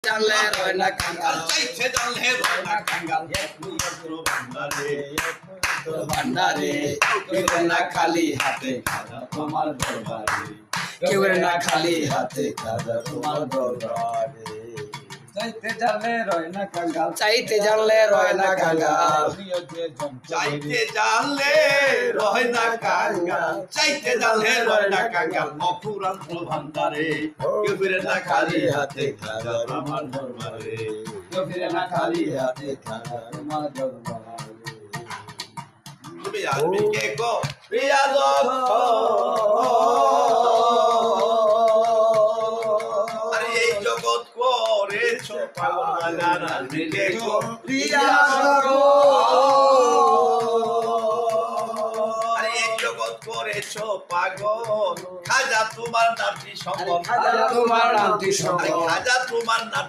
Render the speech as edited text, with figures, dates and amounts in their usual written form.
জানলে রয় না কাঙ্গাল, চাইতে জানলে রয় না কাঙ্গাল। ভান্ডারে কেউ না খালি হাতে খাজা তোমার দরবারে, কেউ না খালি হাতে খাজা তোমার দরবারে। চাইতে জানলে রয় না কাঙ্গাল, চাইতে জানলে রয় না কাঙ্গাল, চাইতে জানলে রয় না কাঙ্গাল, চাইতে জানলে রয় না কাঙ্গাল। অফুরন্ত ভান্ডারে কেউ ফিরে না খালি হাতে খাজা আমার দরবারে, কেউ ফিরে না খালি হাতে খাজা তোমার দরবারে। তুমি আসবি কে গো প্রিয়া দক্ষ, আরে এই জগৎ করেছো পাগল আসবি কে গো প্রিয়া দক্ষ, আরে এই জগৎ করেছো পাগল। খাজা তোমার নামটি সম্বল, খাজা তোমার নামটি সম্বল, খাজা তোমার নাম